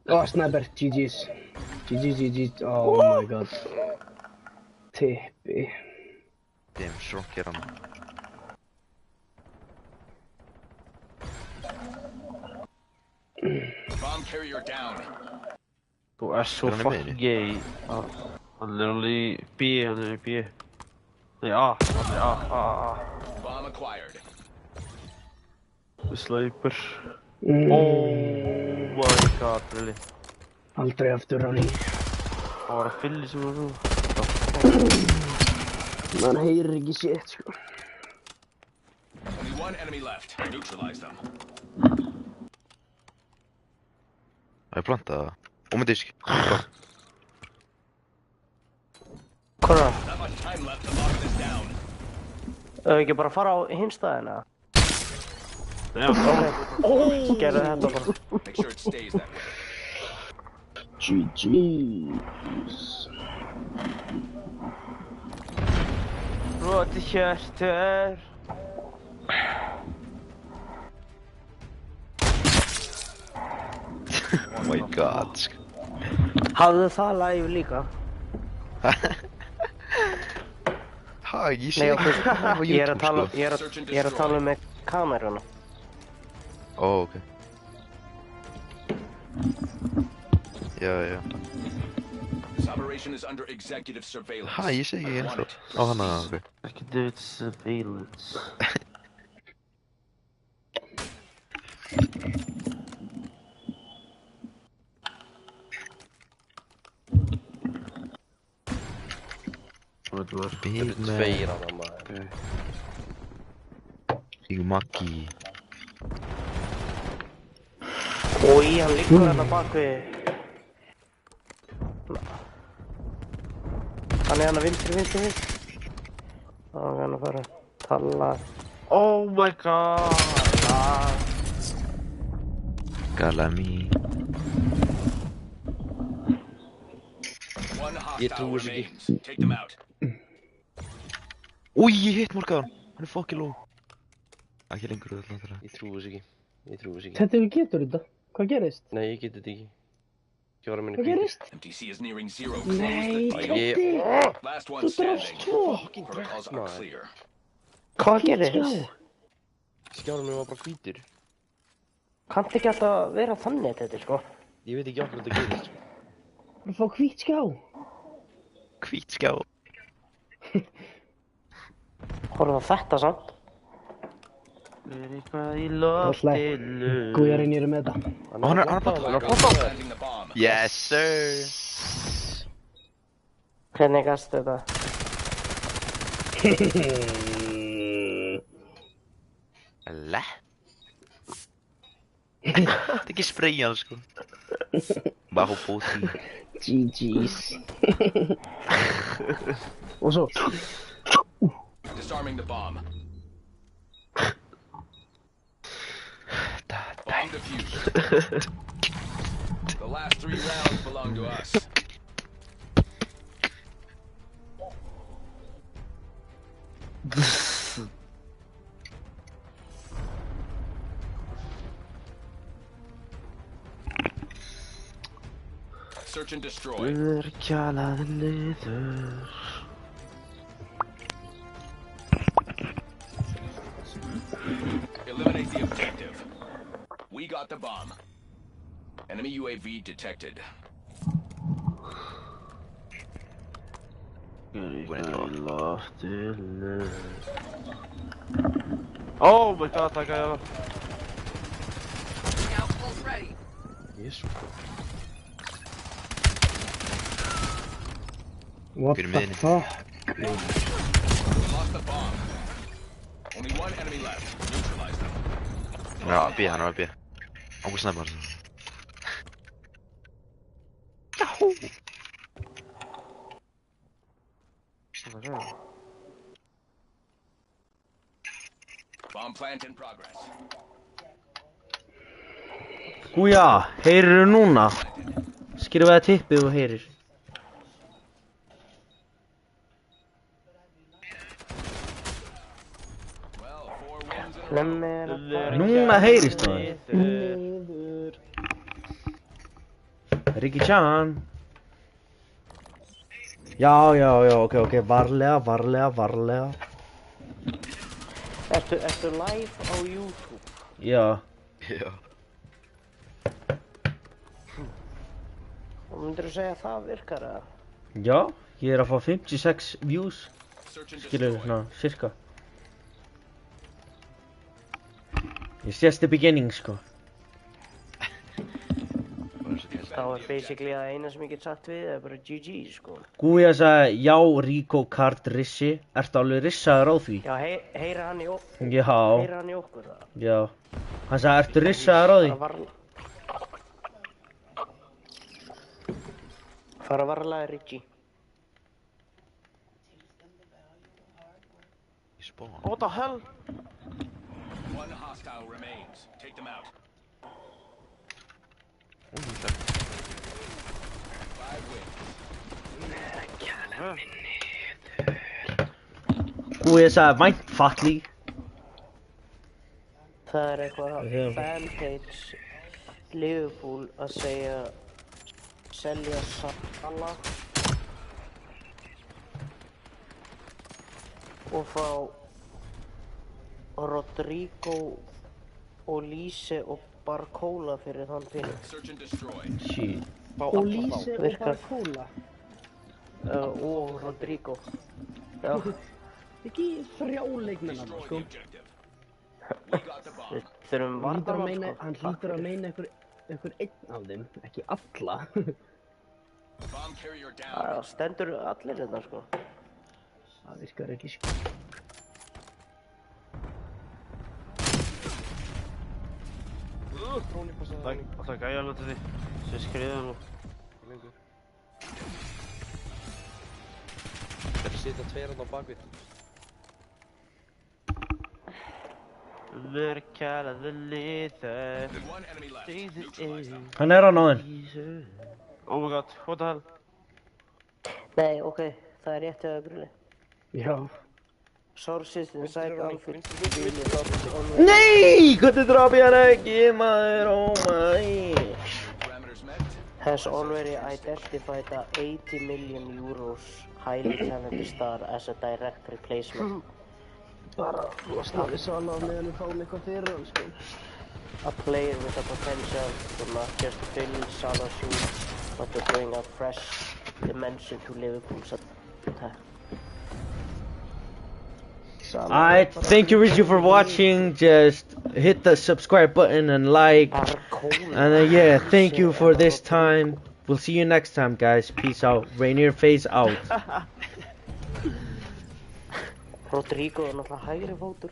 Oh, sniper, GG's. GG. Oh my god. Tippi. Damn, sjokker han. Bomb carrier down. Du er så fucking gay. Han literally B, han er B. Nej, A. Bomb acquired. Sniper. Oh my god, really. Aldrei aftur Ronny. Það var að fylli sem var þú. Man heyrir ekki shit, sko. Only one enemy left. Neutralize them. Það er plantað það. Með disk. Hvað er það? Not much time left to lock this down. Ekki bara fara á hinn staðina? Já. Gerðu þetta bara. Make sure it stays that way. GG's. Broti hjörtur. Oh my god. Hafðu það live líka? Ha, ég sé ekki það á YouTube, Ég er að tala með kameruna. Ó, ok. Já. This operation is under executive surveillance. Ha, ég sé ekki ennþá. Á hana, ok. Ekki duð surveillance. Big man. Tveir á það maður. Big Maggi. Ói, hann liggur hérna bak við. Hann er hérna vinstri. Þá er hann að fara að tala. Oh my god. Galami. One hostile remains. Take them out. Új, ég hitt morgaðan. Hann er fucking low. Ekki lengur alltaf þeirra. Ég trúi þess ekki. Þetta við getur þetta. Hvað gerist? Nei, ég get þetta ekki. Hvað gerist? MTC is nearing zero. Nei, Close the Tóti! last one Þú standing. drafst tvo! Protocols are clear. Hvað gerist? Skjánum minn var bara hvítur. Kanntu ekki alltaf vera þannig þetta, sko? Ég veit ekki okkur þetta gerist. Bara fá hvít skjá. Hvít skjá. Horfðu á þetta samt. Er eitthvað í loftinu. Guðjarinn ég er með þetta. Hann er bara. Planting the bomb. Yes, sir. Hvernig gast þetta? Læ. Þetta er ekki sprayjað, sko. Bajo poti. GG's. Og svo. Disarming the bomb. Bomb defused. The last 3 rounds belong to us. Search and destroy. Kjalaði niður. Eliminate the objective. We got the bomb. Enemy UAV detected. Er eitthvað í loftinu. Oh my god, takk að ég var. Jésu. What Fyrir the miðinni. fuck? We lost the bomb. Only one enemy left. Neutralize them. Hann er að B, hann er að B. Águr snæpar. Jahú! Bomb plant in progress. Gúja, heyrirðu núna? Skrifaði tippið og heyrir. Well, 4 wins in a row. Núna heyrist það. Ricky Chan. Já, ok, varlega. Ertu live á YouTube? Já. Já. Og myndirðu segja að það virkar eða? Já, ég að fá 56 views. Search and Skilur, destroy. svona, cirka. It's just the beginning, sko. Þá basically að eina sem ég get sagt við bara GG, sko. Gúja sagði, já, Rico Kart rissi. Ertu alveg rissaður á því? Já, heyra hann í okkur. Já. Heyra hann í okkur, það. Já. Hann sagði, ertu rissaður á því? Fara varlega, Richie. What the hell? One hostile remains. Take them out. 5 wins. Gúja sagði, vænt fatli. Það eitthvað fanpage Liverpool að segja selja Salah og fá Rodrigo og Lise og Barcola fyrir þann pening. Search and destroy. Shit. Og Lise og Barcola. Og Rodrigo. Já. Ekki frjáleikmenn hann, sko. Við þurfum varðarmann, sko. Hann hlýtur að meina einhver einn af þeim, ekki alla. Bomb carrier down. Það stendur allir hérna, sko. Það virkar ekki, sko. Það gæja alveg til því. Sér skriða nú. Það sitja tveir hann á bakvið. Verkalaði liðar. One enemy left. Neutralize. Hann á náðin. Oh my god, what the hell? Nei, ok, það rétt hjá Bruli. Já. Sources inside outfit. Nei, hvernig draf ég hann ekki, maður, oh my. Parameters met. Has already identified a 80 million euros highly talented star as a direct replacement. Bara staði Sala á meðan við fáum eitthvað fyrir hann, sko. A player with a potential to not just fill Salah's shoes, but to bring a fresh dimension to Liverpool's attack. Alright, thank you Richie for watching. Just hit the subscribe button and like. And yeah, thank you for this time. We'll see you next time, guys. Peace out. Rainier phase out. Rodrigo er náttúrulega hægri fótur.